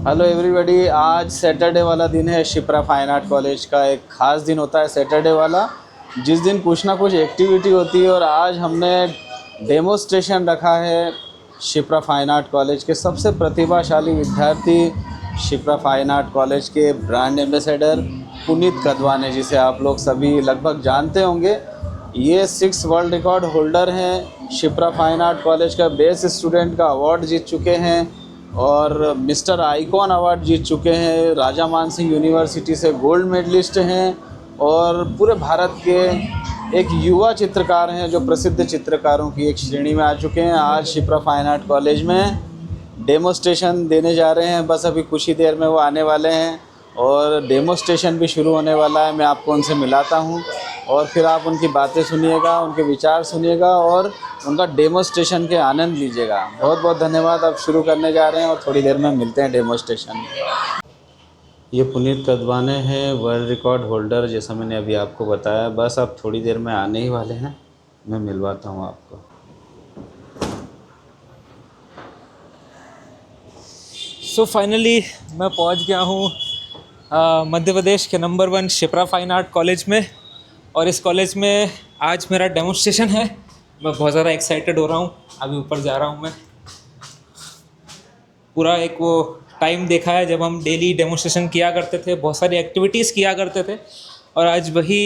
Hello everybody. आज Saturday वाला दिन है। शिप्रा फाइन आर्ट कॉलेज का एक ख़ास दिन होता है सैटरडे वाला, जिस दिन कुछ ना कुछ एक्टिविटी होती है। और आज हमने डेमोस्ट्रेशन रखा है शिप्रा फाइन आर्ट कॉलेज के सबसे प्रतिभाशाली विद्यार्थी, शिप्रा फाइन आर्ट कॉलेज के ब्रांड एम्बेसडर पुनीत कदवाने, जिसे आप लोग सभी लगभग जानते होंगे। ये 6 वर्ल्ड रिकॉर्ड होल्डर हैं। शिप्रा फाइन आर्ट कॉलेज का बेस्ट स्टूडेंट का अवार्ड जीत चुके हैं और मिस्टर आइकॉन अवार्ड जीत चुके हैं। राजा मानसिंह यूनिवर्सिटी से गोल्ड मेडलिस्ट हैं और पूरे भारत के एक युवा चित्रकार हैं जो प्रसिद्ध चित्रकारों की एक श्रेणी में आ चुके हैं। आज शिप्रा फाइन आर्ट कॉलेज में डेमोस्ट्रेशन देने जा रहे हैं। बस अभी कुछ ही देर में वो आने वाले हैं और डेमोस्ट्रेशन भी शुरू होने वाला है। मैं आपको उनसे मिलाता हूं और फिर आप उनकी बातें सुनिएगा, उनके विचार सुनिएगा और उनका डेमोस्ट्रेशन के आनंद लीजिएगा। बहुत बहुत धन्यवाद। अब शुरू करने जा रहे हैं और थोड़ी देर में मिलते हैं डेमोस्ट्रेशन में। ये पुनीत कदवाने हैं, वर्ल्ड रिकॉर्ड होल्डर, जैसा मैंने अभी आपको बताया। बस अब थोड़ी देर में आने ही वाले हैं, मैं मिलवाता हूँ आपको। सो फाइनली मैं पहुंच गया हूं मध्य प्रदेश के number 1 Shipra fine art college में। और इस कॉलेज में आज मेरा डेमोस्ट्रेशन है। मैं बहुत ज़्यादा एक्साइटेड हो रहा हूं। अभी ऊपर जा रहा हूं मैं। पूरा एक वो टाइम देखा है जब हम डेली डेमोस्ट्रेशन किया करते थे, बहुत सारी एक्टिविटीज़ किया करते थे, और आज वही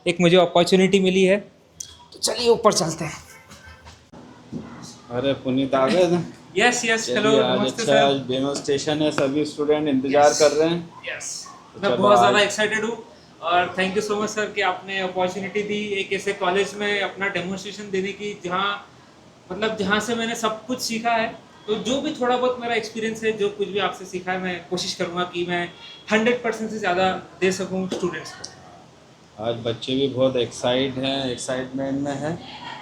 एक मुझे अपॉर्चुनिटी मिली है। तो चलिए ऊपर चलते हैं। अरे पुनीत आ गए ना? यस हेलो, नमस्ते अच्छा, आज सर। डेमोस्ट्रेशन है, सभी स्टूडेंट इंतजार कर रहे हैं। यस, तो मैं चलो बहुत ज़्यादा आज एक्साइटेड हूँ और thank you so much sir कि आपने अपॉर्चुनिटी दी एक ऐसे कॉलेज में अपना डेमोन्स्ट्रेशन देने की, जहाँ से मैंने सब कुछ सीखा है। तो जो भी थोड़ा बहुत मेरा एक्सपीरियंस है, जो कुछ भी आपसे सीखा है, मैं कोशिश करूँगा कि मैं 100% से ज़्यादा दे सकूँ स्टूडेंट्स को। आज बच्चे भी बहुत एक्साइटमेंट में हैं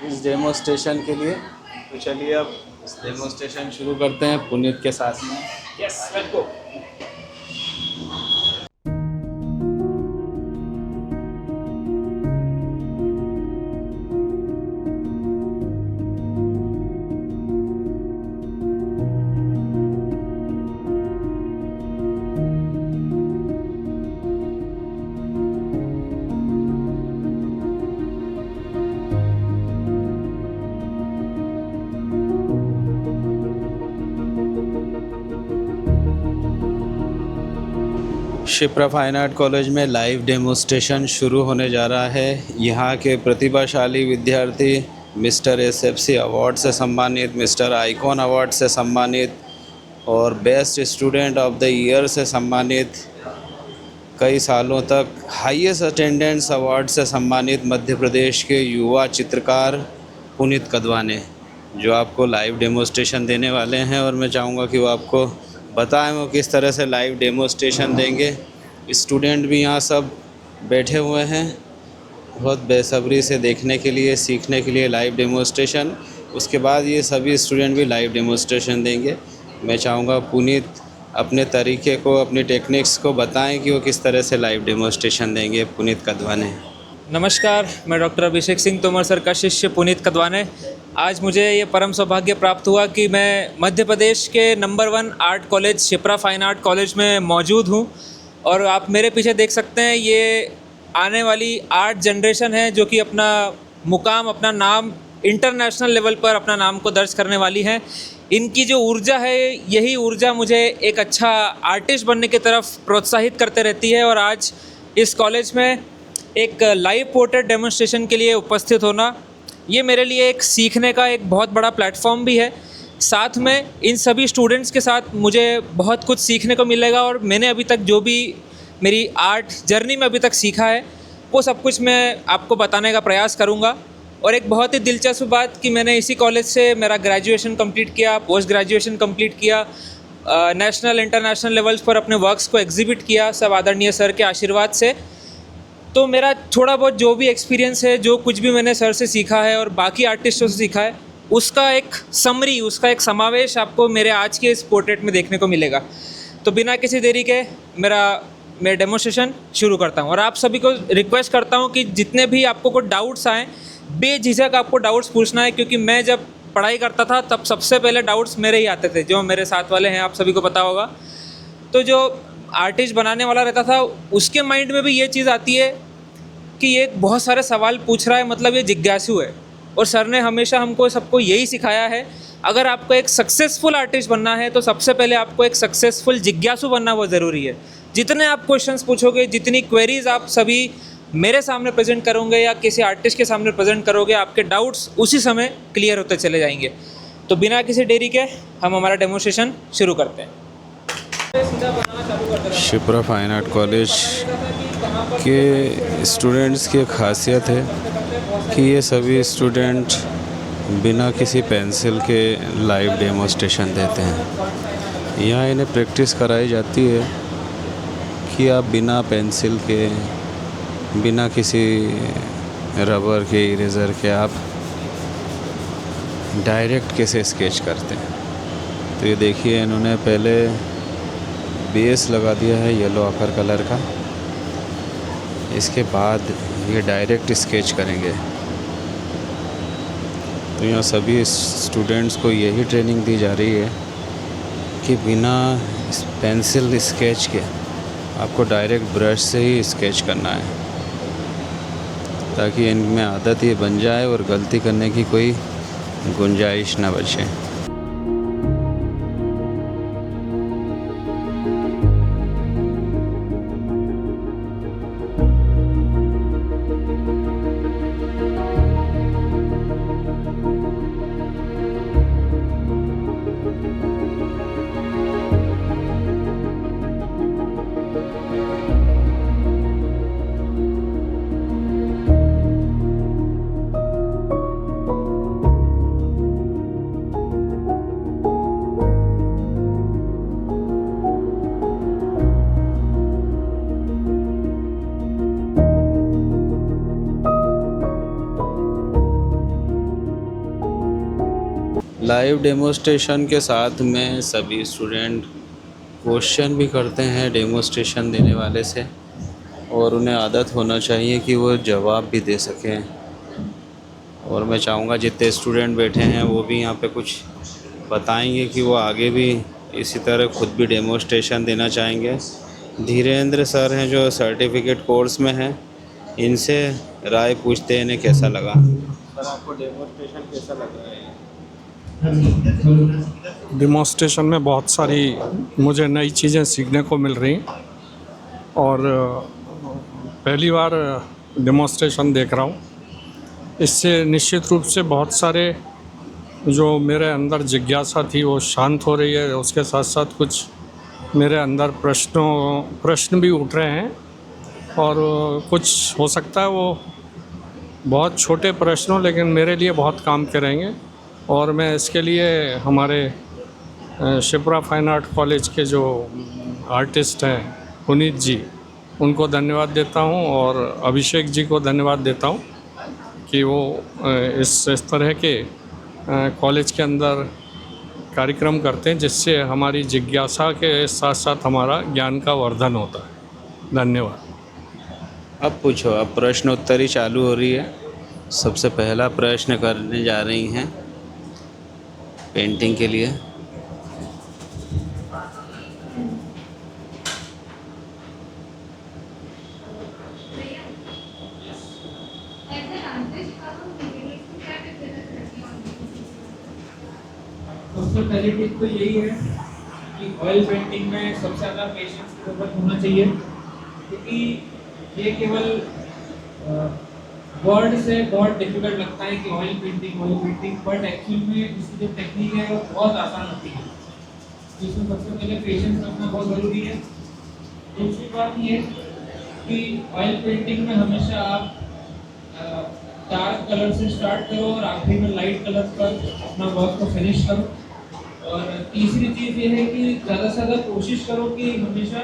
इस डेमोस्ट्रेशन के लिए। तो चलिए अब इस डेमोस्ट्रेशन शुरू करते हैं पुनीत के साथ में। Yes, let's go. Shipra fine art college में लाइव डेमोस्ट्रेशन शुरू होने जा रहा है। यहाँ के प्रतिभाशाली विद्यार्थी मिस्टर SFC अवार्ड से सम्मानित, मिस्टर आइकॉन अवार्ड से सम्मानित और best student of the year से सम्मानित, कई सालों तक हाईएस्ट अटेंडेंस अवार्ड से सम्मानित मध्य प्रदेश के युवा चित्रकार पुनीत कदवाने, जो आपको लाइव डेमोस्ट्रेशन देने वाले हैं। और मैं चाहूँगा कि वो आपको बताएं वो किस तरह से लाइव डेमोस्ट्रेशन देंगे। स्टूडेंट भी यहाँ सब बैठे हुए हैं बहुत बेसब्री से देखने के लिए, सीखने के लिए लाइव डेमोस्ट्रेशन। उसके बाद ये सभी स्टूडेंट भी लाइव डेमोस्ट्रेशन देंगे। मैं चाहूँगा पुनीत अपने तरीके को, अपनी टेक्निक्स को बताएं कि वो किस तरह से लाइव डेमोस्ट्रेशन देंगे। पुनीत कदवाने। नमस्कार, मैं डॉक्टर अभिषेक सिंह तोमर सर का शिष्य पुनीत कदवाने। आज मुझे ये परम सौभाग्य प्राप्त हुआ कि मैं मध्य प्रदेश के number 1 art college Shipra fine art college में मौजूद हूँ। और आप मेरे पीछे देख सकते हैं, ये आने वाली आर्ट जनरेशन है जो कि अपना मुकाम, अपना नाम इंटरनेशनल लेवल पर अपना नाम को दर्ज करने वाली है। इनकी जो ऊर्जा है, यही ऊर्जा मुझे एक अच्छा आर्टिस्ट बनने की तरफ प्रोत्साहित करते रहती है। और आज इस कॉलेज में एक लाइव पोर्ट्रेट डेमोन्स्ट्रेशन के लिए उपस्थित होना, ये मेरे लिए एक सीखने का एक बहुत बड़ा प्लेटफॉर्म भी है। साथ में इन सभी स्टूडेंट्स के साथ मुझे बहुत कुछ सीखने को मिलेगा और मैंने अभी तक जो भी मेरी आर्ट जर्नी में अभी तक सीखा है, वो सब कुछ मैं आपको बताने का प्रयास करूँगा। और एक बहुत ही दिलचस्प बात कि मैंने इसी कॉलेज से मेरा ग्रेजुएशन कंप्लीट किया, पोस्ट ग्रेजुएशन कंप्लीट किया, नेशनल इंटरनेशनल लेवल्स पर अपने वर्क्स को एग्जिबिट किया, सब आदरणीय सर के आशीर्वाद से। तो मेरा थोड़ा बहुत जो भी एक्सपीरियंस है, जो कुछ भी मैंने सर से सीखा है और बाकी आर्टिस्टों से सीखा है, उसका एक समरी, उसका एक समावेश आपको मेरे आज के इस पोर्ट्रेट में देखने को मिलेगा। तो बिना किसी देरी के मैं डेमोन्स्ट्रेशन शुरू करता हूँ। और आप सभी को रिक्वेस्ट करता हूँ कि जितने भी आपको कोई डाउट्स आएँ, बेझिझक आपको डाउट्स पूछना है, क्योंकि मैं जब पढ़ाई करता था तब सबसे पहले डाउट्स मेरे ही आते थे, जो मेरे साथ वाले हैं आप सभी को पता होगा। तो जो आर्टिस्ट बनाने वाला रहता था उसके माइंड में भी ये चीज़ आती है कि ये बहुत सारे सवाल पूछ रहा है, मतलब ये जिज्ञासु है। और सर ने हमेशा हमको सबको यही सिखाया है, अगर आपको एक सक्सेसफुल आर्टिस्ट बनना है तो सबसे पहले आपको एक सक्सेसफुल जिज्ञासु बनना बहुत ज़रूरी है। जितने आप क्वेश्चंस पूछोगे, जितनी क्वेरीज आप सभी मेरे सामने प्रेजेंट करोगे या किसी आर्टिस्ट के सामने प्रेजेंट करोगे, आपके डाउट्स उसी समय क्लियर होते चले जाएंगे। तो बिना किसी देरी के हम हमारा डेमोन्स्ट्रेशन शुरू करते हैं। शिप्रा फाइन आर्ट कॉलेज के स्टूडेंट्स की एक खासियत है कि ये सभी स्टूडेंट बिना किसी पेंसिल के लाइव डेमोन्स्ट्रेशन देते हैं। यहाँ इन्हें प्रैक्टिस कराई जाती है कि आप बिना पेंसिल के, बिना किसी रबर के, इरेज़र के आप डायरेक्ट कैसे स्केच करते हैं। तो ये देखिए, इन्होंने पहले बेस लगा दिया है येलो ऑकर कलर का, इसके बाद ये डायरेक्ट स्केच करेंगे। तो यहाँ सभी स्टूडेंट्स को यही ट्रेनिंग दी जा रही है कि बिना पेंसिल स्केच के आपको डायरेक्ट ब्रश से ही स्केच करना है, ताकि इनमें आदत ये बन जाए और गलती करने की कोई गुंजाइश ना बचे। लाइव डेमोन्स्ट्रेशन के साथ में सभी स्टूडेंट क्वेश्चन भी करते हैं डेमोन्स्ट्रेशन देने वाले से, और उन्हें आदत होना चाहिए कि वो जवाब भी दे सकें। और मैं चाहूँगा जितने स्टूडेंट बैठे हैं वो भी यहाँ पे कुछ बताएंगे कि वो आगे भी इसी तरह खुद भी डेमोन्स्ट्रेशन देना चाहेंगे। धीरेन्द्र सर हैं जो सर्टिफिकेट कोर्स में हैं, इनसे राय पूछते हैं इन्हें कैसा लगा। सर, आपको डेमोन्स्ट्रेशन कैसा लगा? डेमोन्स्ट्रेशन में बहुत सारी मुझे नई चीज़ें सीखने को मिल रही, और पहली बार डेमोन्स्ट्रेशन देख रहा हूँ। इससे निश्चित रूप से बहुत सारे जो मेरे अंदर जिज्ञासा थी वो शांत हो रही है। उसके साथ साथ कुछ मेरे अंदर प्रश्न भी उठ रहे हैं, और कुछ हो सकता है वो बहुत छोटे प्रश्न हो, लेकिन मेरे लिए बहुत काम के रहेंगे। और मैं इसके लिए हमारे शिप्रा फाइन आर्ट कॉलेज के जो आर्टिस्ट हैं पुनीत जी, उनको धन्यवाद देता हूं, और अभिषेक जी को धन्यवाद देता हूं कि वो इस तरह के कॉलेज के अंदर कार्यक्रम करते हैं जिससे हमारी जिज्ञासा के साथ साथ हमारा ज्ञान का वर्धन होता है। धन्यवाद। अब पूछो, अब प्रश्नोत्तरी चालू हो रही है। सबसे पहला प्रश्न करने जा रही हैं पेंटिंग के लिए। सबसे पहली टिप तो यही है कि ऑयल पेंटिंग में सबसे ज़्यादा पेशेंस की ज़रूरत होना चाहिए, क्योंकि ये केवल वर्ड से बहुत डिफिकल्ट लगता है कि ऑयल पेंटिंग, बट एक्चुअल में इसकी जो टेक्निक है वो बहुत आसान होती है। इसमें सबसे पहले पेशेंस रखना बहुत ज़रूरी है। दूसरी बात ये कि ऑयल पेंटिंग में हमेशा आप डार्क कलर से स्टार्ट करो और आखिरी में लाइट कलर पर अपना वर्क को फिनिश करो। और तीसरी चीज़ ये है कि ज़्यादा से ज़्यादा कोशिश करो कि हमेशा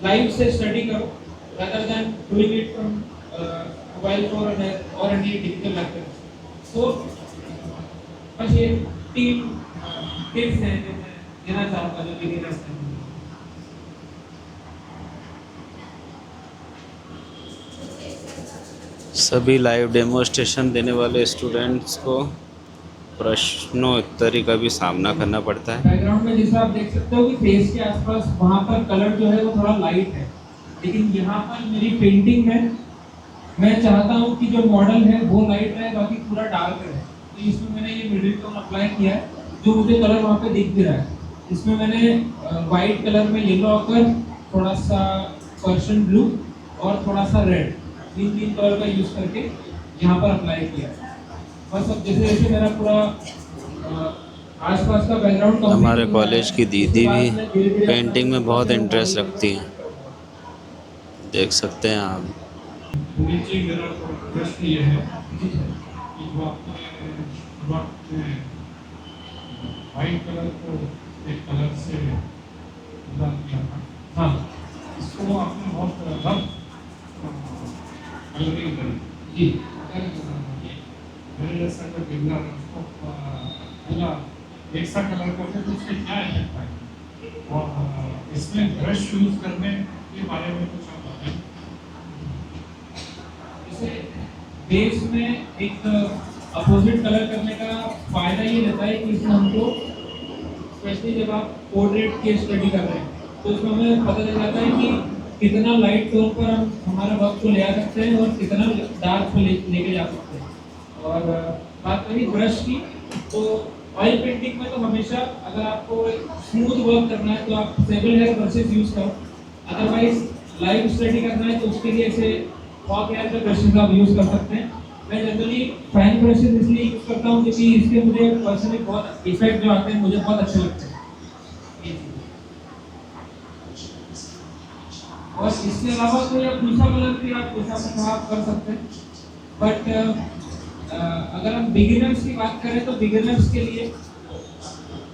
लाइव से स्टडी करो, rather than doing it from mobile phone or any digital laptop. So बस ये 3 टिप्स हैं जो मैं देना चाहूँगा जो बिगिनर्स हैं। सभी लाइव डेमोन्स्ट्रेशन देने वाले स्टूडेंट्स को प्रश्नोत्तरी का भी सामना करना पड़ता है। बैकग्राउंड में जैसा आप देख सकते हो कि फेस के आसपास वहाँ पर कलर जो है वो थोड़ा लाइट है, लेकिन यहाँ पर मेरी पेंटिंग में मैं चाहता हूँ कि जो मॉडल है वो लाइट रहे, बाकी पूरा डार्क रहे। तो इसमें मैंने ये मिडिल टोन अप्लाई किया है, जो मुझे कलर वहाँ पे दिख भी रहा है। इसमें मैंने वाइट कलर में येलो आकर, थोड़ा सा पर्शियन ब्लू और थोड़ा सा रेड, इन तीन कलर का यूज़ करके यहाँ पर अप्लाई किया है। बस अब जैसे जैसे मेरा पूरा आसपास का बैकग्राउंड हमारे कॉलेज की दीदी भी पेंटिंग में बहुत इंटरेस्ट रखती हैं, देख सकते हैं आप। नीचे मेरा प्रश्न ये है कि जो आपने वाइट कलर को एक कलर से बदल दिया था, हाँ, इसको आपने बहुत रफ कलरिंग करी जी। मेरे जैसा कोई बिगनर उसको पूरा एक सा कलर करके तो उसके क्या इफेक्ट आए, और इसमें ब्रश यूज करने के बारे में कुछ आप बताएं। बेस में एक अपोजिट कलर करने का फायदा ये रहता है कि इसमें हमको, स्पेशली जब आप पोर्ट्रेट की स्टडी कर रहे हैं, तो इसमें हमें पता चल जाता है कि कितना लाइट टोन पर हम हमारे वर्क को ले आ सकते हैं और कितना डार्क को लेके जा सकते हैं। और बात रही ब्रश की, तो ऑयल पेंटिंग में तो हमेशा अगर आपको स्मूथ वर्क करना है तो आप सेबल हेयर ब्रशेस यूज़ करो, अदरवाइज लाइव स्टडी करना है तो उसके लिए ऐसे फॉग हेयर के ब्रशेस आप यूज़ कर सकते हैं। मैं जनरली फाइन ब्रशेस इसलिए यूज़ करता हूँ क्योंकि इसके मुझे पर्सनली बहुत इफेक्ट जो आते हैं मुझे बहुत अच्छे लगते हैं। और इसके अलावा कोई आप दूसरा कलर भी आप जैसा आप कर सकते हैं, बट अगर हम बिगिनर्स की बात करें तो बिगिनर्स के लिए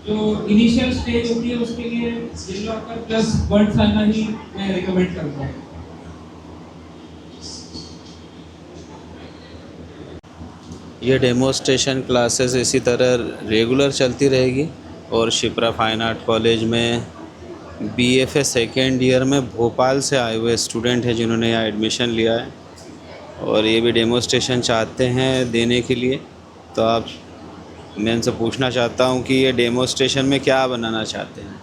जो इनिशियल स्टेज होती है उसके लिए येलो आकर प्लस बर्ड्स आना ही मैं रिकमेंड करता हूँ। ये डेमोस्ट्रेशन क्लासेस इसी तरह रेगुलर चलती रहेगी, और शिप्रा फाइन आर्ट कॉलेज में BFA सेकेंड ईयर में भोपाल से आए हुए स्टूडेंट हैं जिन्होंने यहाँ एडमिशन लिया है, और ये भी डेमोस्ट्रेशन चाहते हैं देने के लिए। तो आप, मैं इनसे पूछना चाहता हूँ कि ये डेमोस्ट्रेशन में क्या बनाना चाहते हैं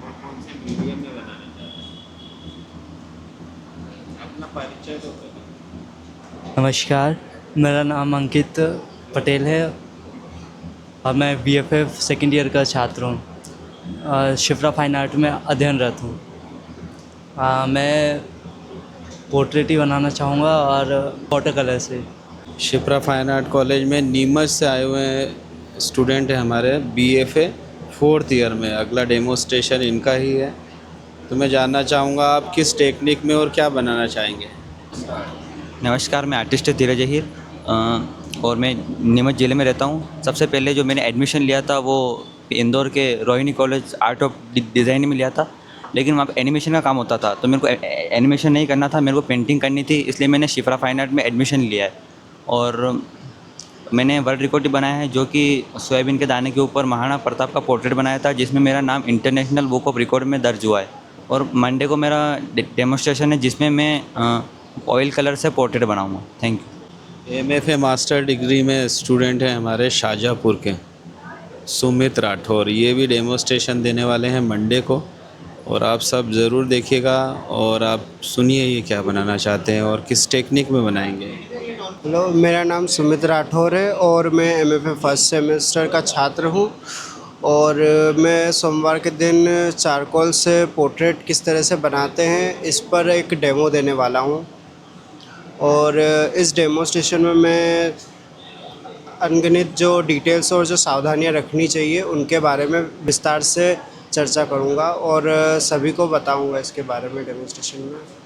और कौन से मीडियम में बनाना चाहते हैं, अपना परिचय तो करें। नमस्कार, मेरा नाम अंकित पटेल है और मैं BFA सेकेंड ईयर का छात्र हूँ। शिप्रा फाइन आर्ट में अध्ययनरत हूँ। मैं पोर्ट्रेट ही बनाना चाहूँगा और वाटर कलर से। शिप्रा फाइन आर्ट कॉलेज में नीमच से आए हुए स्टूडेंट हैं हमारे, BFA फोर्थ ईयर में। अगला डेमोस्ट्रेशन इनका ही है, तो मैं जानना चाहूँगा आप किस टेक्निक में और क्या बनाना चाहेंगे। नमस्कार, मैं आर्टिस्ट धीरज अहीर और मैं नीमच ज़िले में रहता हूँ। सबसे पहले जो मैंने एडमिशन लिया था वो इंदौर के Rohini college art of design में लिया था, लेकिन वहाँ पे एनिमेशन का काम होता था, तो मेरे को एनिमेशन नहीं करना था, मेरे को पेंटिंग करनी थी, इसलिए मैंने शिप्रा फाइन आर्ट में एडमिशन लिया है। और मैंने वर्ल्ड रिकॉर्ड बनाया है, जो कि सोयाबीन के दाने के ऊपर महाराणा प्रताप का पोर्ट्रेट बनाया था, जिसमें मेरा नाम इंटरनेशनल बुक ऑफ रिकॉर्ड में दर्ज हुआ है। और मंडे को मेरा डेमोस्ट्रेशन है जिसमें मैं ऑयल कलर से पोर्ट्रेट बनाऊँगा। Thank you. MFA master degree में स्टूडेंट हैं हमारे शाहजहाँपुर के सुमित राठौर, ये भी डेमोस्ट्रेशन देने वाले हैं मंडे को, और आप सब ज़रूर देखिएगा और आप सुनिए ये क्या बनाना चाहते हैं और किस टेक्निक में बनाएंगे। हेलो, मेरा नाम सुमित राठौर है और मैं MFA फर्स्ट सेमेस्टर का छात्र हूँ। और मैं सोमवार के दिन चारकोल से पोर्ट्रेट किस तरह से बनाते हैं इस पर एक डेमो देने वाला हूँ। और इस डेमोस्ट्रेशन में मैं अनगिनत जो डिटेल्स और जो सावधानियाँ रखनी चाहिए उनके बारे में विस्तार से चर्चा करूँगा और सभी को बताऊँगा इसके बारे में डेमोस्ट्रेशन में।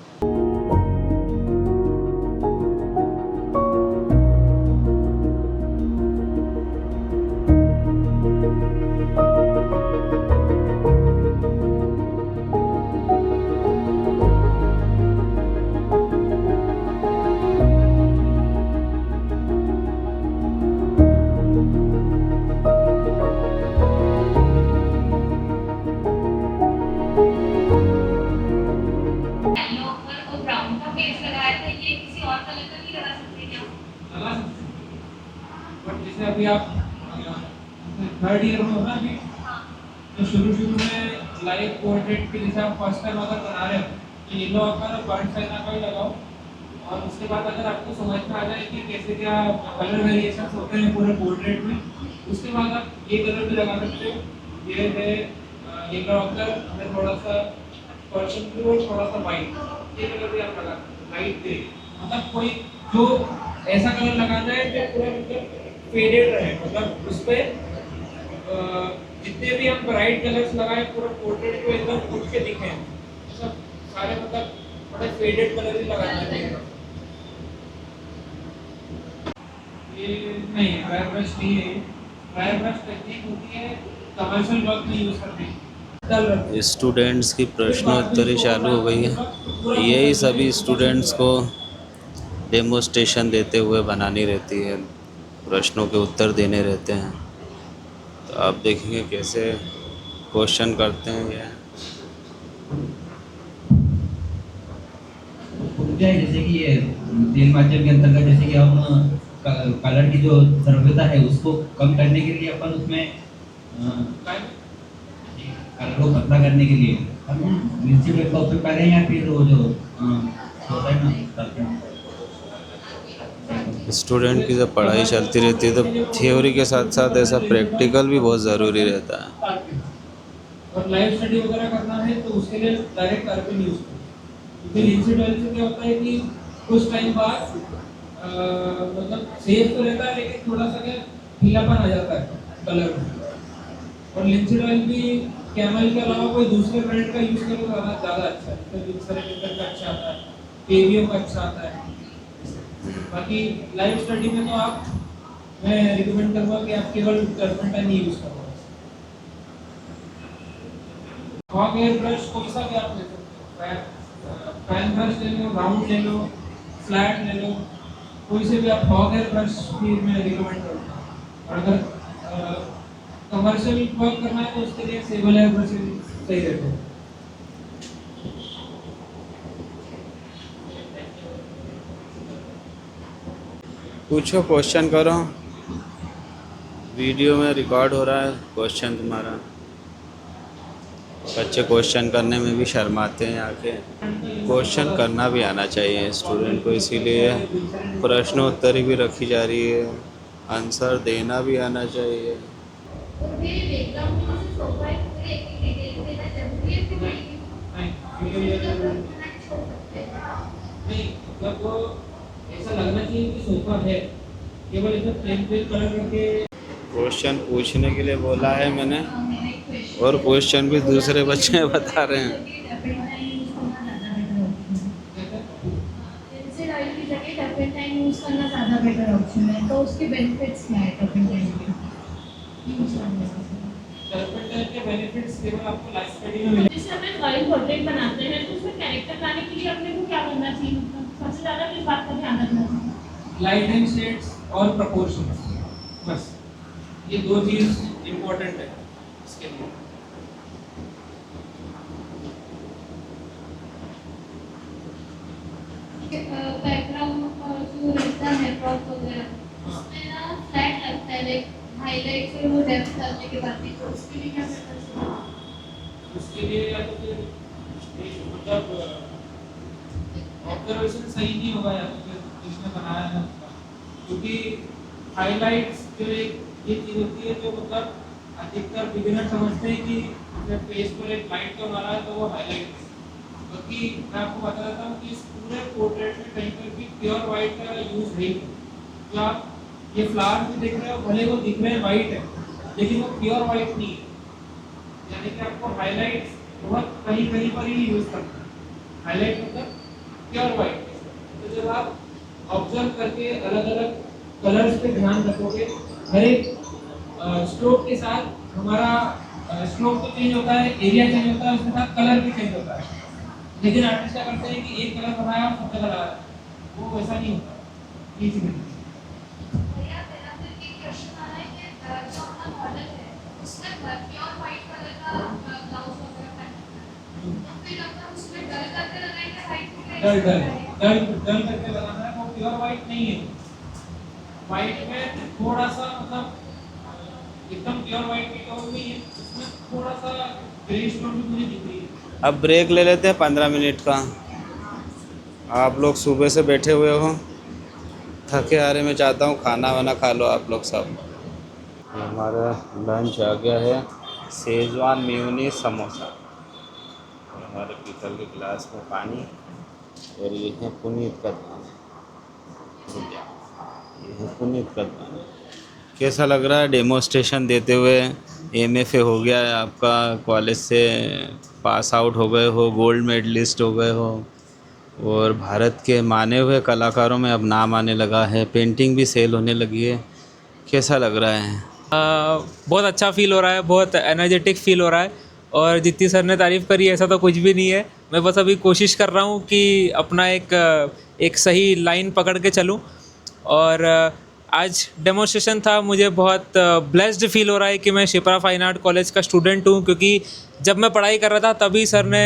आप थर्ड ईयर में हो ना अभी, तो शुरू में लाइव पोर्ट्रेट के जैसे आप फर्स्ट टाइम अगर बना रहे हो तो येलो आकर पॉइंट साइन का ही लगाओ, और उसके बाद अगर आपको समझ में आ जाए कि कैसे क्या कलर वेरिएशंस होते हैं पूरे पोर्ट्रेट में, उसके बाद आप ये कलर भी लगा सकते हो। ये है येलो आकर हमें थोड़ा सा पर्सन ब्लू और थोड़ा सा वाइट, ये कलर भी आप लगा सकते हो, लाइट ग्रे, मतलब कोई जो ऐसा कलर लगाना है जो पूरा मतलब फेडेड रहे, मतलब उस पर जितने भी हम ब्राइट कलर्स लगाए पूरा पोर्ट्रेट को एकदम उठ के दिखे, सब सारे मतलब थोड़े फेडेड कलर ही लगाना चाहिए। ये नहीं ड्राई ब्रश नहीं है, ड्राई ब्रश टेक्निक होती है कमर्शियल वर्क में यूज करते हैं। स्टूडेंट्स की प्रश्नोत्तरी चालू हो गई है। यही सभी स्टूडेंट्स को डेमोस्ट्रेशन देते हुए बनानी रहती है, प्रश्नों के उत्तर देने रहते हैं। तो आप देखेंगे कैसे क्वेश्चन करते हैं ये। जैसे कि ये तेल माध्यम के अंतर्गत जैसे कि हम कलर की जो सर्वता है उसको कम करने के लिए अपन उसमें कलर को पतला करने के लिए हम मिर्ची पेपर का उपयोग करें या फिर वो जो होता है ना। स्टूडेंट की जब पढ़ाई चलती रहती है तो थ्योरी के साथ साथ ऐसा प्रैक्टिकल भी बहुत ज़रूरी रहता है। और लाइव स्टडी वगैरह करना है तो उसके लिए डायरेक्ट कार्बन यूज करें, क्योंकि लिंसिड ऑयल से क्या होता है कि कुछ टाइम बाद मतलब सेफ तो रहता है लेकिन थोड़ा सा क्या ढीलापन आ जाता है कलर में। और लिंसिड ऑयल भी कैमल के अलावा कोई दूसरे ब्रांड का यूज करो ज़्यादा अच्छा है, तो दूसरे ब्रांड का अच्छा आता है, केवीओ का अच्छा आता है। बाकी लाइव स्टडी में तो आप मैं रिकमेंड करूँगा कि आप केवल टर्पंटाइन ही यूज करो। फॉग एयर ब्रश कोई सा भी आप ले सकते हो, फैन ब्रश ले लो, राउंड ले लो, फ्लैट ले लो, कोई से भी आप फॉग एयर ब्रश भी मैं रिकमेंड करूँगा। और अगर कमर्शियल वर्क करना है तो उसके लिए सेबल एयर ब्रश सही रहते हैं। पूछो, क्वेश्चन करो, वीडियो में रिकॉर्ड हो रहा है क्वेश्चन तुम्हारा। बच्चे क्वेश्चन करने में भी शर्माते हैं आके, क्वेश्चन करना भी आना चाहिए स्टूडेंट को, इसीलिए प्रश्नोत्तरी भी रखी जा रही है, आंसर देना भी आना चाहिए। नहीं मतलब वो ऐसा लगना चाहिए कि सोफा है, केवल इसमें प्लेन प्लेन कलर करके। क्वेश्चन पूछने के लिए बोला है मैंने, और क्वेश्चन भी दूसरे बच्चे बता रहे हैं। यूज करना ज़्यादा बेटर ऑप्शन है, तो उसके बेनिफिट्स क्या है टर्पेंटाइन के यूज करने से? टर्पेंटाइन के बेनिफिट्स केवल आपको लाइफ स्टडी में मिलेंगे। जैसे हमें ड्राइंग पोर्ट्रेट बनाते हैं तो उसमें कैरेक्टर लाने के लिए अपने को क्या करना चाहिए, मतलब सबसे ज़्यादा किस बात का ध्यान रखना चाहिए? लाइट एंड शेड्स और प्रोपोर्शंस, बस ये दो चीज़ इम्पोर्टेंट है इसके लिए। बैकग्राउंड जो रहता है क्रॉप वगैरह उसमें ना फ्लैट लगता है, लाइक हाईलाइट से वो डेप्थ डालने के बाद भी, तो उसके लिए क्या करना चाहिए? उसके लिए या तो फिर मतलब ऑब्जर्वेशन सही नहीं होगा या तो फिर जिसने बनाया है उसका, क्योंकि हाईलाइट्स जो एक ये चीज़ होती है जो मतलब अधिकतर बिगिनर समझते हैं कि जब फेस पर एक लाइट का मारा है तो वो हाईलाइट है, क्योंकि मैं आपको बता देता हूँ कि इस पूरे पोर्ट्रेट में कहीं पर भी प्योर वाइट का यूज़ नहीं है। तो आप ये फ्लावर भी देख रहे हो, भले वो दिख रहे हैं वाइट है लेकिन वो प्योर वाइट नहीं है, यानी कि आपको हाईलाइट्स बहुत कहीं कहीं पर ही यूज़ करना है। हाईलाइट मतलब प्योर वाइट। तो जब आप ऑब्जर्व करके अलग अलग कलर्स पे ध्यान रखोगे, हर एक स्ट्रोक के साथ हमारा स्ट्रोक तो चेंज होता है, एरिया चेंज होता है, उसके साथ कलर भी चेंज होता है। लेकिन आर्टिस्ट क्या करते हैं कि एक कलर बनाया और सब जगह लगा, वो वैसा नहीं होता। इसी में भैया मेरा तो एक क्वेश्चन आ रहा है कि जो अपना मॉडल है उसमें प्योर वाइट कलर का ब्लाउज वगैरह पहनना है, तो फिर अपन उसमें डल करके लगाएंगे वाइट डल करके लगाना है, वो प्योर वाइट नहीं है। वाइट में थोड़ा सा मतलब एकदम प्योर वाइट की टोन नहीं है, इसमें थोड़ा सा ग्रेइश टोन भी मुझे दिख रही है। अब ब्रेक ले लेते हैं 15 मिनट का। आप लोग सुबह से बैठे हुए हो, थके हारे मैं चाहता हूँ खाना वाना खा लो आप लोग सब। ये हमारा लंच आ गया है, शेजवान मेयोनीज समोसा, और हमारे पीतल के गिलास में पानी, और ये है पुनीत कदवाने। ये है पुनीत कदवाने। कैसा लग रहा है डेमोस्ट्रेशन देते हुए? MFA हो गया है आपका, कॉलेज से पास आउट हो गए हो, गोल्ड मेडलिस्ट हो गए हो, और भारत के माने हुए कलाकारों में अब नाम आने लगा है, पेंटिंग भी सेल होने लगी है। कैसा लग रहा है? बहुत अच्छा फील हो रहा है, बहुत एनर्जेटिक फील हो रहा है, और जितनी सर ने तारीफ़ करी ऐसा तो कुछ भी नहीं है। मैं बस अभी कोशिश कर रहा हूँ कि अपना एक सही लाइन पकड़ के चलूँ। और आज डेमोस्ट्रेशन था, मुझे बहुत ब्लेस्ड फील हो रहा है कि मैं शिप्रा फाइन आर्ट कॉलेज का स्टूडेंट हूँ, क्योंकि जब मैं पढ़ाई कर रहा था तभी सर ने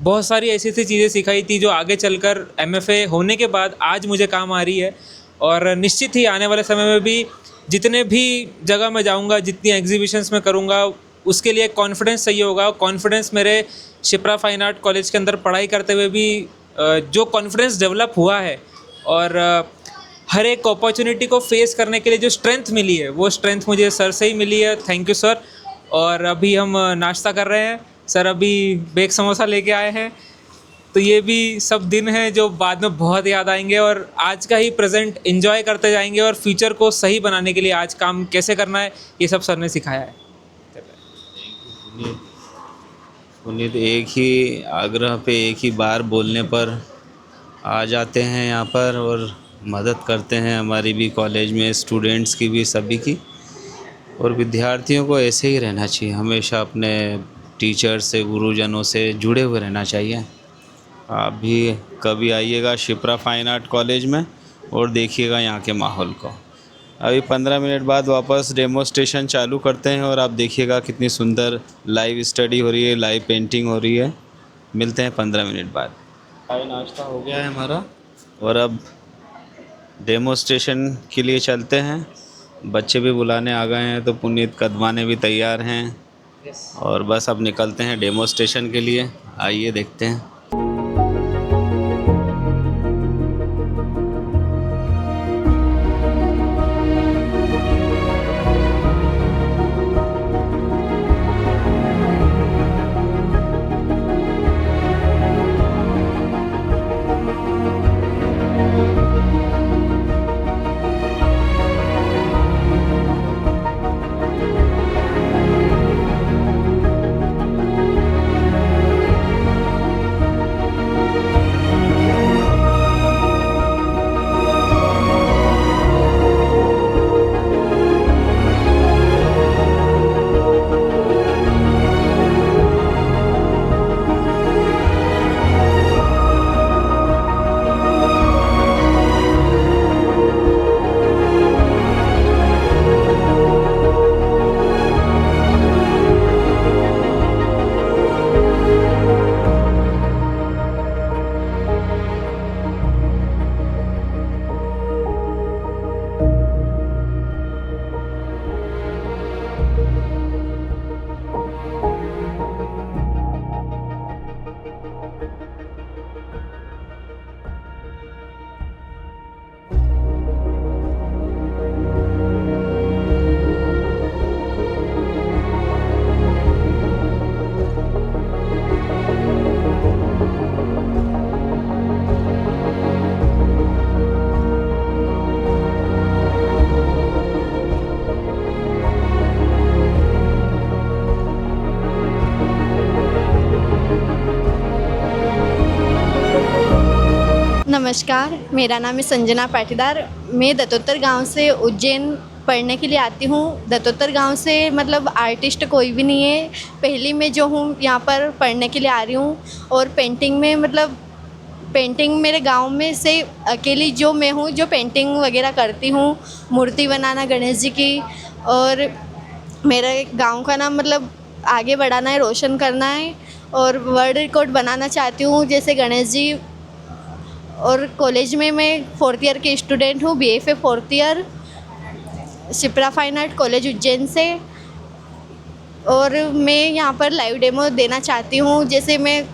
बहुत सारी ऐसी ऐसी चीज़ें सिखाई थी जो आगे चलकर MFA होने के बाद आज मुझे काम आ रही है। और निश्चित ही आने वाले समय में भी जितने भी जगह मैं जाऊंगा, जितनी एग्जीबिशंस में करूंगा, उसके लिए कॉन्फिडेंस चाहिए होगा। कॉन्फिडेंस मेरे शिप्रा फाइन आर्ट कॉलेज के अंदर पढ़ाई करते हुए भी जो कॉन्फिडेंस डेवलप हुआ है, और हर एक अपॉर्चुनिटी को फेस करने के लिए जो स्ट्रेंथ मिली है, वो स्ट्रेंथ मुझे सर से ही मिली है। Thank you sir. और अभी हम नाश्ता कर रहे हैं, सर अभी बेक समोसा लेके आए हैं, तो ये भी सब दिन हैं जो बाद में बहुत याद आएंगे, और आज का ही प्रेजेंट एंजॉय करते जाएंगे, और फ्यूचर को सही बनाने के लिए आज काम कैसे करना है ये सब सर ने सिखाया है। पुनीत एक ही आग्रह पे एक ही बार बोलने पर आ जाते हैं यहाँ पर, और मदद करते हैं हमारी भी, कॉलेज में स्टूडेंट्स की भी, सभी की। और विद्यार्थियों को ऐसे ही रहना चाहिए, हमेशा अपने टीचर से, गुरुजनों से जुड़े हुए रहना चाहिए। आप भी कभी आइएगा शिप्रा फाइन आर्ट कॉलेज में और देखिएगा यहाँ के माहौल को। अभी 15 मिनट बाद वापस डेमोस्ट्रेशन चालू करते हैं, और आप देखिएगा कितनी सुंदर लाइव स्टडी हो रही है, लाइव पेंटिंग हो रही है। मिलते हैं 15 मिनट बाद। चाय नाश्ता हो गया है हमारा, और अब डेमोस्ट्रेशन के लिए चलते हैं। बच्चे भी बुलाने आ गए हैं, तो पुनीत कदवाने भी तैयार हैं, और बस अब निकलते हैं डेमोस्ट्रेशन के लिए। आइए देखते हैं। नमस्कार, मेरा नाम है संजना पाटीदार। मैं दत्तोत्तर गांव से उज्जैन पढ़ने के लिए आती हूँ। दत्तोत्तर गांव से मतलब आर्टिस्ट कोई भी नहीं है, पहली मैं जो हूँ यहाँ पर पढ़ने के लिए आ रही हूँ। और पेंटिंग में मतलब पेंटिंग मेरे गांव में से अकेली जो मैं हूँ जो पेंटिंग वगैरह करती हूँ, मूर्ति बनाना गणेश जी की। और मेरे गांव का नाम मतलब आगे बढ़ाना है, रोशन करना है, और वर्ल्ड रिकॉर्ड बनाना चाहती हूँ जैसे गणेश जी। और कॉलेज में मैं 4th ईयर की स्टूडेंट हूँ, BFA 4th year. Shipra fine art college Ujjain से। और मैं यहाँ पर लाइव डेमो देना चाहती हूँ। जैसे मैं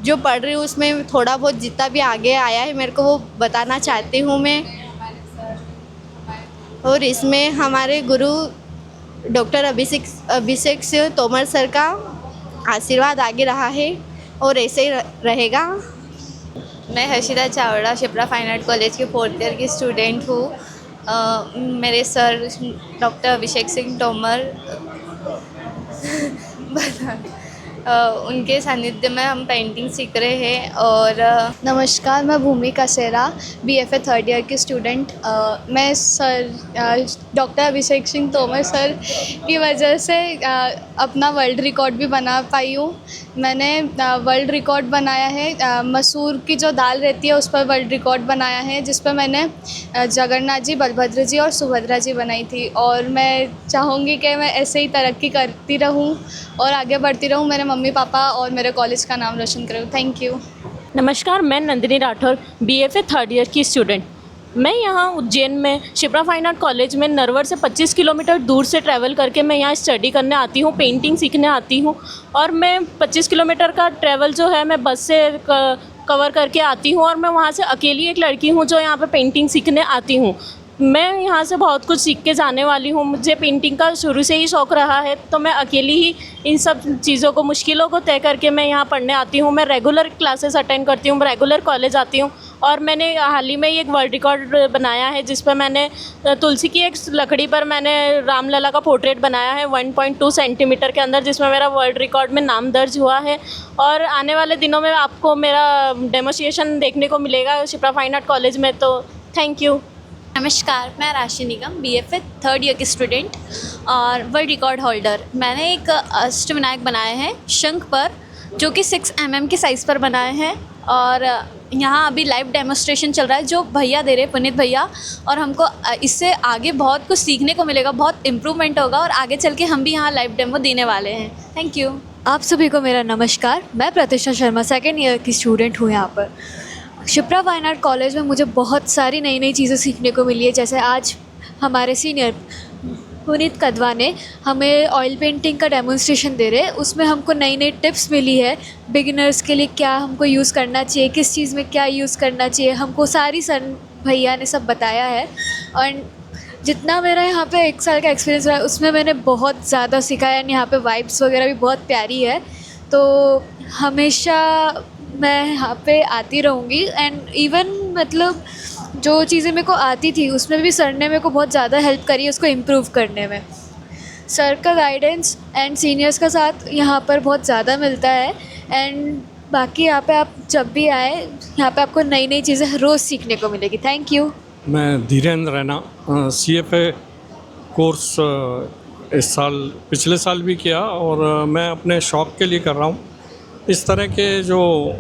जो पढ़ रही हूँ उसमें थोड़ा बहुत जितना भी आगे आया है मेरे को वो बताना चाहती हूँ मैं। और इसमें हमारे गुरु डॉक्टर अभिषेक सिंह तोमर सर का आशीर्वाद आगे रहा है और ऐसे ही रहेगा। मैं Harshita Chavda Shipra fine art college के 4th ईयर की स्टूडेंट हूँ। मेरे सर डॉक्टर अभिषेक सिंह तोमर उनके सानिध्य में हम पेंटिंग सीख रहे हैं। और नमस्कार, मैं भूमिका सेरा BFA 3rd ईयर की स्टूडेंट। मैं sir doctor Abhishek Singh Tomar sir की वजह से अपना वर्ल्ड रिकॉर्ड भी बना पाई हूँ। मैंने वर्ल्ड रिकॉर्ड बनाया है, मसूर की जो दाल रहती है उस पर वर्ल्ड रिकॉर्ड बनाया है, जिस पर मैंने जगन्नाथ जी, बलभद्र जी और सुभद्रा जी बनाई थी। और मैं चाहूँगी कि मैं ऐसे ही तरक्की करती रहूँ और आगे बढ़ती रहूँ, मेरे मम्मी पापा और मेरे कॉलेज का नाम रोशन करूँ। Thank you. नमस्कार, मैं Nandini Rathore BFA 3rd year की स्टूडेंट। मैं यहाँ उज्जैन में शिप्रा फाइन आर्ट कॉलेज में नरवर से 25 किलोमीटर दूर से ट्रैवल करके मैं यहाँ स्टडी करने आती हूँ, पेंटिंग सीखने आती हूँ। और मैं 25 किलोमीटर का ट्रैवल जो है मैं बस से कवर करके आती हूँ। और मैं वहाँ से अकेली एक लड़की हूँ जो यहाँ पे पेंटिंग सीखने आती हूँ। मैं यहाँ से बहुत कुछ सीख के जाने वाली हूँ। मुझे पेंटिंग का शुरू से ही शौक़ रहा है, तो मैं अकेली ही इन सब चीज़ों को, मुश्किलों को तय करके मैं यहाँ पढ़ने आती हूँ। मैं रेगुलर क्लासेस अटेंड करती हूँ, रेगुलर कॉलेज आती हूँ। और मैंने हाल ही में एक वर्ल्ड रिकॉर्ड बनाया है जिस पर मैंने तुलसी की एक लकड़ी पर मैंने रामलला का पोर्ट्रेट बनाया है 1.2 सेंटीमीटर के अंदर, जिसमें मेरा वर्ल्ड रिकॉर्ड में नाम दर्ज हुआ है। और आने वाले दिनों में आपको मेरा डेमोन्स्ट्रेशन देखने को मिलेगा शिप्रा फाइन आर्ट कॉलेज में। तो थैंक यू। नमस्कार, मैं राशि निगम BFA 3rd ईयर की स्टूडेंट और वर्ल्ड रिकॉर्ड होल्डर। मैंने एक अष्टविनायक बनाए हैं शंख पर, जो कि 6 mm के साइज़ पर बनाए हैं। और यहाँ अभी लाइव डेमोन्स्ट्रेशन चल रहा है जो भैया दे रहे हैं, पुनीत भैया। और हमको इससे आगे बहुत कुछ सीखने को मिलेगा, बहुत इम्प्रूवमेंट होगा और आगे चल के हम भी यहाँ लाइव डेमो देने वाले हैं। Thank you. आप सभी को मेरा नमस्कार। मैं प्रतिष्ठा शर्मा 2nd ईयर की स्टूडेंट हूँ यहाँ पर। शिप्रा फाइन आर्ट कॉलेज में मुझे बहुत सारी नई नई चीज़ें सीखने को मिली है। जैसे आज हमारे सीनियर पुनीत कदवा ने हमें ऑयल पेंटिंग का डेमोन्स्ट्रेशन दे रहे हैं, उसमें हमको नई नई टिप्स मिली है बिगिनर्स के लिए, क्या हमको यूज़ करना चाहिए, किस चीज़ में क्या यूज़ करना चाहिए, हमको सारी सर भैया ने सब बताया है। और जितना मेरा यहाँ पे 1 साल का एक्सपीरियंस रहा है उसमें मैंने बहुत ज़्यादा सीखा है। यहाँ पे वाइब्स वगैरह भी बहुत प्यारी है, तो हमेशा मैं यहाँ पे आती रहूँगी। एंड इवन मतलब जो चीज़ें मेरे को आती थी उसमें भी सर ने मेरे को बहुत ज़्यादा हेल्प करी है उसको इम्प्रूव करने में। सर का गाइडेंस एंड सीनियर्स का साथ यहाँ पर बहुत ज़्यादा मिलता है। एंड बाकी यहाँ पे आप जब भी आए यहाँ पे आपको नई नई चीज़ें रोज़ सीखने को मिलेगी। Thank you. मैं धीरेन्द्र रैना CFA कोर्स इस साल, पिछले साल भी किया और मैं अपने शौक़ के लिए कर रहा हूँ। इस तरह के जो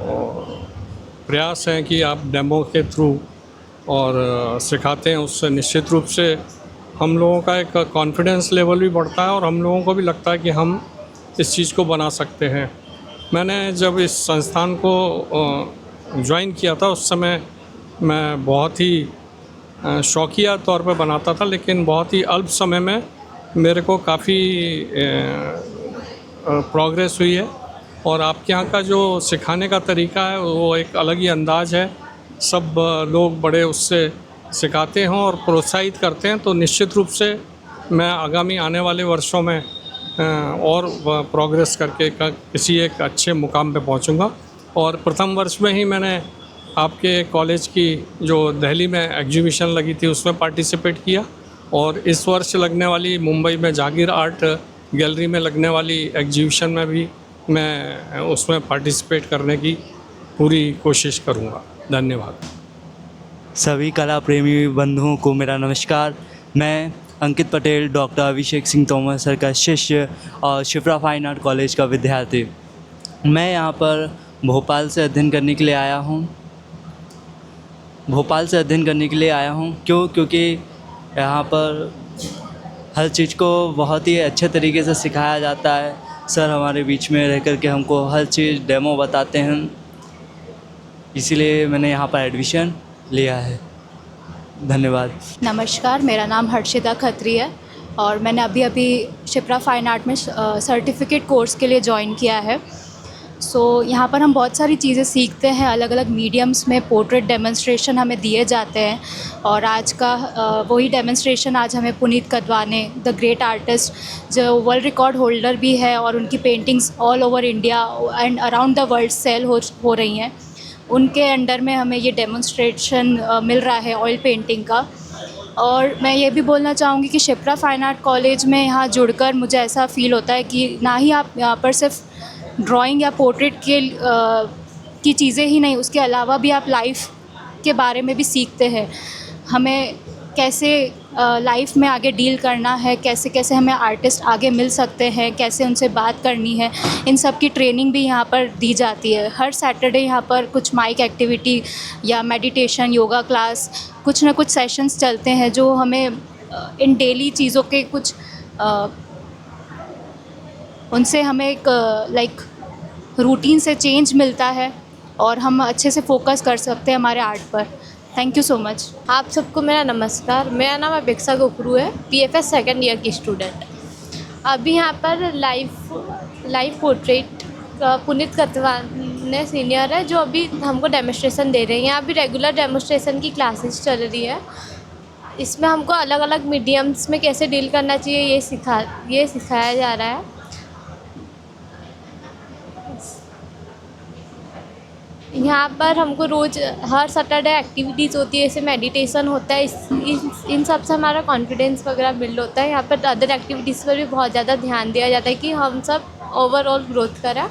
प्रयास हैं कि आप डेमो के थ्रू और सिखाते हैं, उससे निश्चित रूप से हम लोगों का एक कॉन्फिडेंस लेवल भी बढ़ता है और हम लोगों को भी लगता है कि हम इस चीज़ को बना सकते हैं। मैंने जब इस संस्थान को ज्वाइन किया था उस समय मैं बहुत ही शौकिया तौर पर बनाता था, लेकिन बहुत ही अल्प समय में मेरे को काफ़ी प्रोग्रेस हुई है। और आपके यहाँ का जो सिखाने का तरीका है वो एक अलग ही अंदाज़ है। सब लोग बड़े उससे सिखाते हैं और प्रोत्साहित करते हैं। तो निश्चित रूप से मैं आगामी आने वाले वर्षों में और प्रोग्रेस करके किसी एक अच्छे मुकाम पे पहुंचूंगा। और प्रथम वर्ष में ही मैंने आपके कॉलेज की जो दिल्ली में एग्जीबिशन लगी थी उसमें पार्टिसिपेट किया और इस वर्ष लगने वाली मुंबई में जागीर आर्ट गैलरी में लगने वाली एग्जीबिशन में भी मैं उसमें पार्टिसिपेट करने की पूरी कोशिश करूँगा। धन्यवाद। सभी कला प्रेमी बंधुओं को मेरा नमस्कार। मैं अंकित पटेल डॉक्टर अभिषेक सिंह तोमर सर का शिष्य और शिप्रा फाइन आर्ट कॉलेज का विद्यार्थी। मैं यहाँ पर भोपाल से अध्ययन करने के लिए आया हूँ। क्योंकि यहाँ पर हर चीज़ को बहुत ही अच्छे तरीके से सिखाया जाता है। सर हमारे बीच में रह कर के हमको हर चीज़ डेमो बताते हैं, इसीलिए मैंने यहाँ पर एडमिशन लिया है। धन्यवाद। नमस्कार, मेरा नाम हर्षिता खत्री है और मैंने अभी अभी शिप्रा फाइन आर्ट में सर्टिफिकेट कोर्स के लिए ज्वाइन किया है। यहाँ पर हम बहुत सारी चीज़ें सीखते हैं, अलग अलग मीडियम्स में पोर्ट्रेट डेमोन्स्ट्रेशन हमें दिए जाते हैं और आज का वही डेमोन्स्ट्रेशन आज हमें Puneet Kadwane, the great artist, जो वर्ल्ड रिकॉर्ड होल्डर भी है और उनकी paintings all over India and around the world sell हो रही हैं, उनके अंडर में हमें ये डेमोन्स्ट्रेशन मिल रहा है ऑयल पेंटिंग का। और मैं ये भी बोलना चाहूँगी कि शिप्रा फाइन आर्ट कॉलेज में यहाँ जुड़कर मुझे ऐसा फ़ील होता है कि ना ही आप यहाँ पर सिर्फ ड्राइंग या पोर्ट्रेट की चीज़ें ही नहीं, उसके अलावा भी आप लाइफ के बारे में भी सीखते हैं। हमें कैसे लाइफ में आगे डील करना है, कैसे कैसे हमें आर्टिस्ट आगे मिल सकते हैं, कैसे उनसे बात करनी है, इन सब की ट्रेनिंग भी यहाँ पर दी जाती है। हर सैटरडे यहाँ पर कुछ माइक एक्टिविटी या मेडिटेशन, योगा क्लास, कुछ ना कुछ सेशंस चलते हैं जो हमें इन डेली चीज़ों के कुछ उनसे हमें एक लाइक रूटीन से चेंज मिलता है और हम अच्छे से फोकस कर सकते हैं हमारे आर्ट पर। Thank you so much. आप सबको मेरा नमस्कार। मेरा नाम अपेक्षा गोपरू है, BFS सेकेंड ईयर की स्टूडेंट। अभी यहाँ पर लाइव पोर्ट्रेट पुनीत कतवाने सीनियर है जो अभी हमको डेमोन्स्ट्रेशन दे रहे हैं। यहाँ अभी रेगुलर डेमोन्स्ट्रेशन की क्लासेस चल रही है। इसमें हमको अलग अलग मीडियम्स में कैसे डील करना चाहिए ये सिखाया जा रहा है। यहाँ पर हमको रोज़ हर सैटरडे एक्टिविटीज़ होती है, जैसे मेडिटेशन होता है। इन सब से हमारा कॉन्फिडेंस वगैरह बिल्ड होता है। यहाँ पर अदर एक्टिविटीज़ पर भी बहुत ज़्यादा ध्यान दिया जाता है कि हम सब ओवरऑल ग्रोथ करें।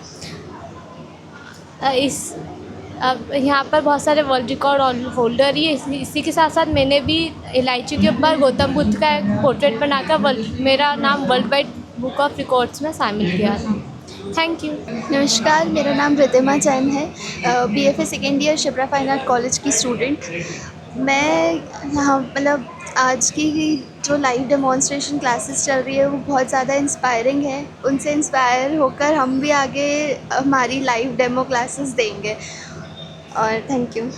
अब यहाँ पर बहुत सारे वर्ल्ड रिकॉर्ड होल्डर ही है। इसी के साथ साथ मैंने भी इलायची के ऊपर गौतम बुद्ध का एक पोर्ट्रेट बनाकर मेरा नाम world wide book of records में शामिल किया था। Thank you. नमस्कार, मेरा नाम रितिमा जैन है, BFA second year Shipra fine art college की स्टूडेंट। मैं यहाँ मतलब आज की जो लाइव डेमोन्स्ट्रेशन क्लासेस चल रही है वो बहुत ज़्यादा इंस्पायरिंग है। उनसे इंस्पायर होकर हम भी आगे हमारी लाइव डेमो क्लासेस देंगे और थैंक यू।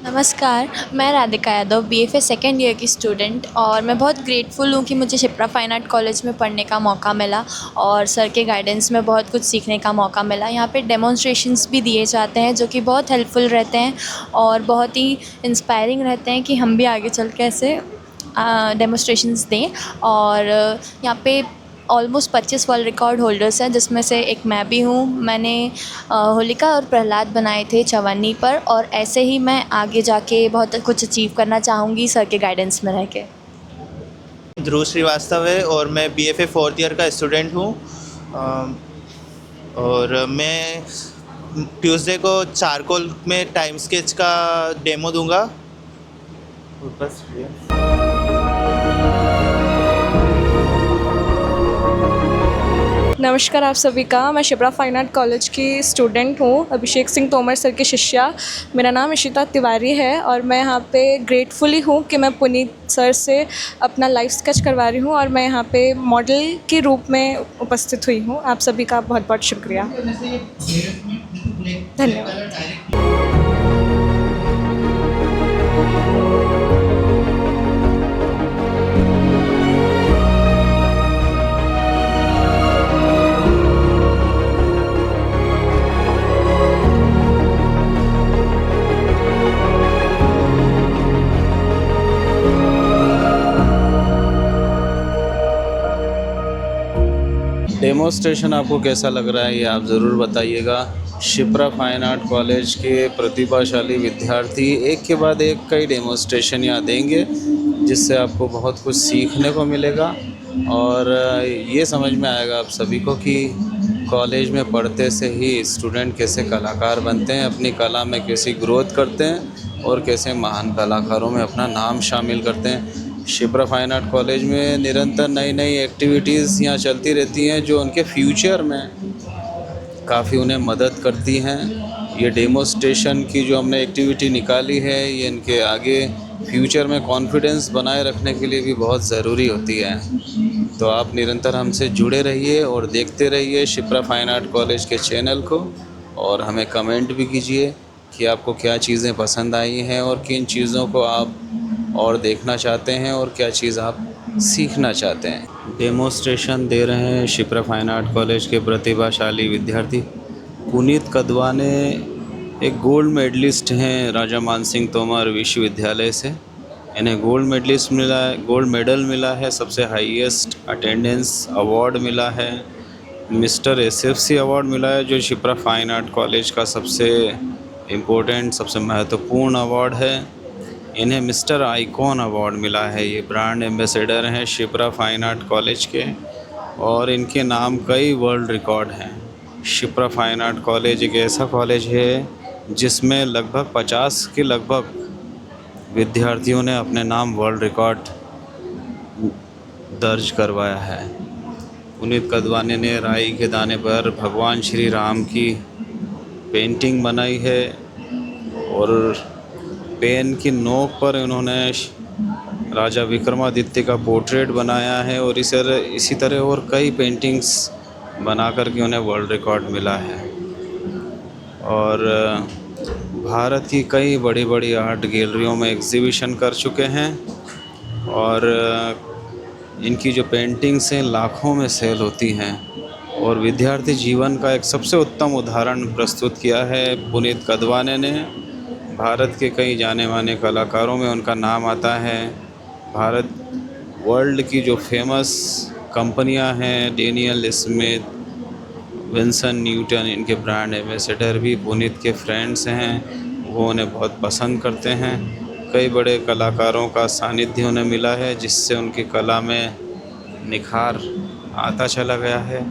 नमस्कार, मैं Radhika Yadav, BFA second year की स्टूडेंट, और मैं बहुत ग्रेटफुल हूँ कि मुझे शिप्रा फाइन आर्ट कॉलेज में पढ़ने का मौका मिला और सर के गाइडेंस में बहुत कुछ सीखने का मौका मिला। यहाँ पे डेमोन्स्ट्रेशंस भी दिए जाते हैं जो कि बहुत हेल्पफुल रहते हैं और बहुत ही इंस्पायरिंग रहते हैं कि हम भी आगे चल के ऐसे डेमोन्स्ट्रेशंस दें। और यहाँ पे ऑलमोस्ट 25 वर्ल्ड रिकॉर्ड होल्डर्स हैं जिसमें से एक मैं भी हूँ। मैंने होलिका और प्रहलाद बनाए थे चवन्नी पर, और ऐसे ही मैं आगे जाके बहुत कुछ अचीव करना चाहूँगी सर के गाइडेंस में रह के। ध्रुव श्रीवास्तव है और मैं BFA फोर्थ ईयर का स्टूडेंट हूँ और मैं ट्यूसडे को चारकोल में टाइम स्केच का डेमो दूंगा। बस नमस्कार आप सभी का। मैं शिप्रा फाइन आर्ट कॉलेज की स्टूडेंट हूँ, अभिषेक सिंह तोमर सर की शिष्या। मेरा नाम इशिता तिवारी है और मैं यहाँ पे ग्रेटफुली हूँ कि मैं पुनीत सर से अपना लाइव स्केच करवा रही हूँ और मैं यहाँ पे मॉडल के रूप में उपस्थित हुई हूँ। आप सभी का बहुत बहुत शुक्रिया, धन्यवाद। डेमोन्स्ट्रेशन आपको कैसा लग रहा है ये आप ज़रूर बताइएगा। शिप्रा फाइन आर्ट कॉलेज के प्रतिभाशाली विद्यार्थी एक के बाद एक कई डेमोन्स्ट्रेशन यहाँ देंगे जिससे आपको बहुत कुछ सीखने को मिलेगा और ये समझ में आएगा आप सभी को कि कॉलेज में पढ़ते से ही स्टूडेंट कैसे कलाकार बनते हैं, अपनी कला में कैसी ग्रोथ करते हैं और कैसे महान कलाकारों में अपना नाम शामिल करते हैं। शिप्रा फाइन आर्ट कॉलेज में निरंतर नई नई एक्टिविटीज़ यहाँ चलती रहती हैं जो उनके फ्यूचर में काफ़ी उन्हें मदद करती हैं। ये डेमोन्स्ट्रेशन की जो हमने एक्टिविटी निकाली है ये इनके आगे फ्यूचर में कॉन्फिडेंस बनाए रखने के लिए भी बहुत ज़रूरी होती है। तो आप निरंतर हमसे जुड़े रहिए और देखते रहिए शिप्रा फाइन आर्ट कॉलेज के चैनल को और हमें कमेंट भी कीजिए कि आपको क्या चीज़ें पसंद आई हैं और किन चीज़ों को आप और देखना चाहते हैं और क्या चीज़ आप सीखना चाहते हैं। डेमोस्ट्रेशन दे रहे हैं शिप्रा फाइन आर्ट कॉलेज के प्रतिभाशाली विद्यार्थी। पुनीत कदवाने एक गोल्ड मेडलिस्ट हैं राजा मानसिंह तोमर विश्वविद्यालय से। इन्हें गोल्ड मेडल मिला है, सबसे हाईएस्ट अटेंडेंस अवार्ड मिला है, मिस्टर एसएफसी अवार्ड मिला है जो शिप्रा फाइन आर्ट कॉलेज का सबसे इम्पोर्टेंट, सबसे महत्वपूर्ण अवार्ड है। इन्हें मिस्टर आइकॉन अवार्ड मिला है। ये ब्रांड एम्बेसडर हैं शिप्रा फाइन आर्ट कॉलेज के और इनके नाम कई वर्ल्ड रिकॉर्ड हैं। शिप्रा फाइन आर्ट कॉलेज एक ऐसा कॉलेज है जिसमें लगभग 50 के लगभग विद्यार्थियों ने अपने नाम वर्ल्ड रिकॉर्ड दर्ज करवाया है। पुनीत कदवाने ने राई के दाने पर भगवान श्री राम की पेंटिंग बनाई है और पेन की नोक पर उन्होंने राजा विक्रमादित्य का पोर्ट्रेट बनाया है और इसी तरह और कई पेंटिंग्स बना कर के उन्हें वर्ल्ड रिकॉर्ड मिला है। और भारत की कई बड़ी बड़ी आर्ट गैलरियों में एग्जीबिशन कर चुके हैं और इनकी जो पेंटिंग्स हैं लाखों में सेल होती हैं और विद्यार्थी जीवन का एक सबसे उत्तम उदाहरण प्रस्तुत किया है पुनीत कदवाने ने। भारत के कई जाने माने कलाकारों में उनका नाम आता है। भारत वर्ल्ड की जो फेमस कंपनियां हैं डेनियल स्मिथ, विंसन न्यूटन, इनके ब्रांड एम्बेसडर भी पुनीत के फ्रेंड्स हैं, वो उन्हें बहुत पसंद करते हैं। कई बड़े कलाकारों का सानिध्य उन्हें मिला है जिससे उनकी कला में निखार आता चला गया है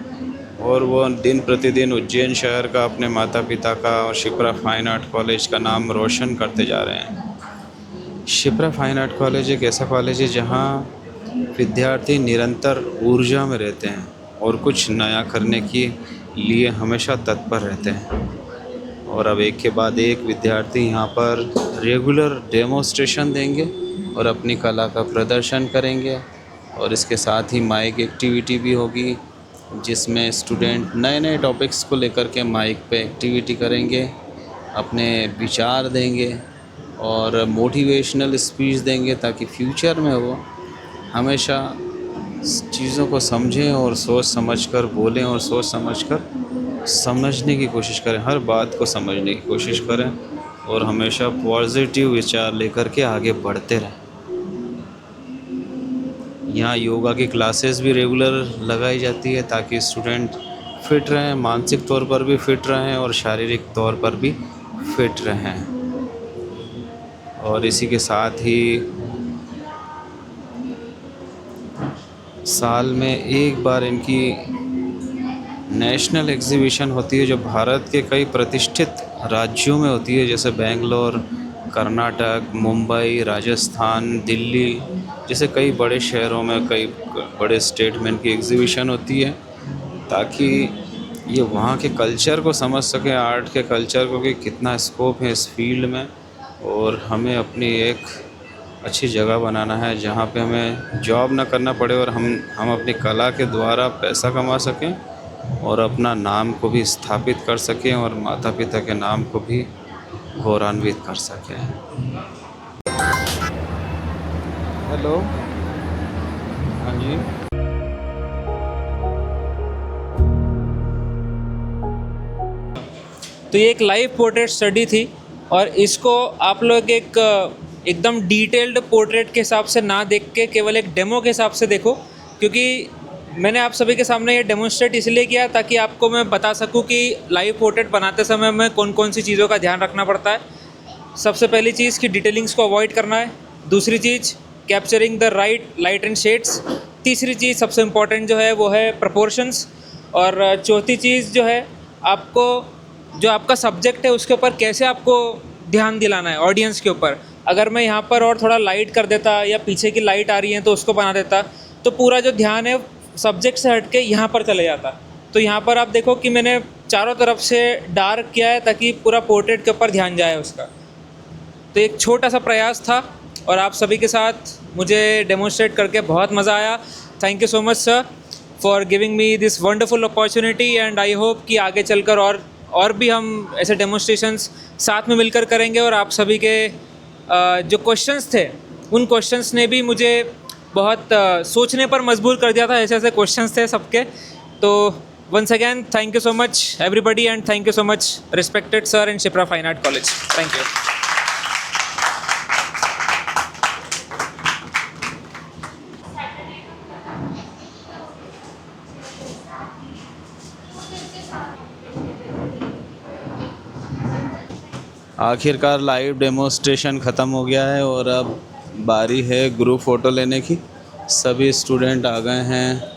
और वो दिन प्रतिदिन उज्जैन शहर का, अपने माता पिता का और शिप्रा फाइन आर्ट कॉलेज का नाम रोशन करते जा रहे हैं। शिप्रा फाइन आर्ट कॉलेज एक ऐसा कॉलेज है जहाँ विद्यार्थी निरंतर ऊर्जा में रहते हैं और कुछ नया करने के लिए हमेशा तत्पर रहते हैं। और अब एक के बाद एक विद्यार्थी यहाँ पर रेगुलर डेमोस्ट्रेशन देंगे और अपनी कला का प्रदर्शन करेंगे और इसके साथ ही माइक एक्टिविटी भी होगी जिसमें स्टूडेंट नए नए टॉपिक्स को लेकर के माइक पे एक्टिविटी करेंगे, अपने विचार देंगे और मोटिवेशनल स्पीच देंगे ताकि फ्यूचर में वो हमेशा चीज़ों को समझें और सोच समझकर बोलें और सोच समझकर समझने की कोशिश करें, हर बात को समझने की कोशिश करें और हमेशा पॉजिटिव विचार लेकर के आगे बढ़ते रहें। यहाँ योगा की क्लासेस भी रेगुलर लगाई जाती है ताकि स्टूडेंट फिट रहें, मानसिक तौर पर भी फिट रहें और शारीरिक तौर पर भी फिट रहें। और इसी के साथ ही साल में एक बार इनकी नेशनल एग्जीबिशन होती है जो भारत के कई प्रतिष्ठित राज्यों में होती है, जैसे बेंगलोर, कर्नाटक, मुंबई, राजस्थान, दिल्ली जैसे कई बड़े शहरों में, कई बड़े स्टेट में इनकी एग्जीबिशन होती है ताकि ये वहाँ के कल्चर को समझ सकें, आर्ट के कल्चर को कि कितना स्कोप है इस फील्ड में और हमें अपनी एक अच्छी जगह बनाना है जहाँ पे हमें जॉब ना करना पड़े और हम अपनी कला के द्वारा पैसा कमा सकें और अपना नाम को भी स्थापित कर सकें और माता पिता के नाम को भी गौरवान्वित कर सकें। हेलो, हाँ जी, तो ये एक लाइव पोर्ट्रेट स्टडी थी और इसको आप लोग एकदम डिटेल्ड पोर्ट्रेट के हिसाब से ना देख के केवल एक डेमो के हिसाब से देखो, क्योंकि मैंने आप सभी के सामने ये डेमोन्स्ट्रेट इसलिए किया ताकि आपको मैं बता सकूं कि लाइव पोर्ट्रेट बनाते समय में कौन कौन सी चीज़ों का ध्यान रखना पड़ता है। सबसे पहली चीज़ कि डिटेलिंग्स को अवॉइड करना है, दूसरी चीज़ capturing the right light and shades, तीसरी चीज़ सबसे इम्पॉर्टेंट जो है वो है प्रपोर्शंस, और चौथी चीज़ जो है आपको जो आपका सब्जेक्ट है उसके ऊपर कैसे आपको ध्यान दिलाना है ऑडियंस के ऊपर। अगर मैं यहाँ पर और थोड़ा लाइट कर देता या पीछे की लाइट आ रही है तो उसको बना देता तो पूरा जो ध्यान है सब्जेक्ट से हट के यहाँ पर चले जाता। तो यहाँ पर आप देखो कि मैंने चारों तरफ से डार्क किया है ताकि पूरा पोर्ट्रेट के ऊपर ध्यान जाए उसका। तो एक छोटा सा प्रयास था और आप सभी के साथ मुझे डेमोन्स्ट्रेट करके बहुत मज़ा आया। Thank you so much sir for giving me this wonderful opportunity and I hope कि आगे चलकर और भी हम ऐसे डेमोन्स्ट्रेशंस साथ में मिलकर करेंगे और आप सभी के जो क्वेश्चंस थे उन क्वेश्चंस ने भी मुझे बहुत सोचने पर मजबूर कर दिया था। ऐसे ऐसे क्वेश्चंस थे सबके। तो once again thank you so much everybody and thank you so much respected sir in Shipra fine art college. Thank you. आखिरकार लाइव डेमोस्ट्रेशन ख़त्म हो गया है और अब बारी है ग्रुप फ़ोटो लेने की। सभी स्टूडेंट आ गए हैं,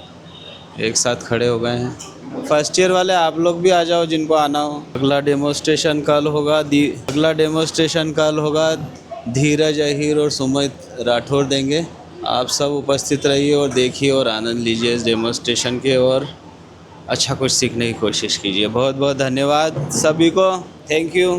एक साथ खड़े हो गए हैं। फर्स्ट ईयर वाले आप लोग भी आ जाओ जिनको आना हो। अगला डेमोस्ट्रेशन कल होगा धीरज अहीर और सुमित राठौर देंगे। आप सब उपस्थित रहिए और देखिए और आनंद लीजिए इस डेमोस्ट्रेशन के और अच्छा कुछ सीखने की कोशिश कीजिए। बहुत बहुत धन्यवाद सभी को। Thank you.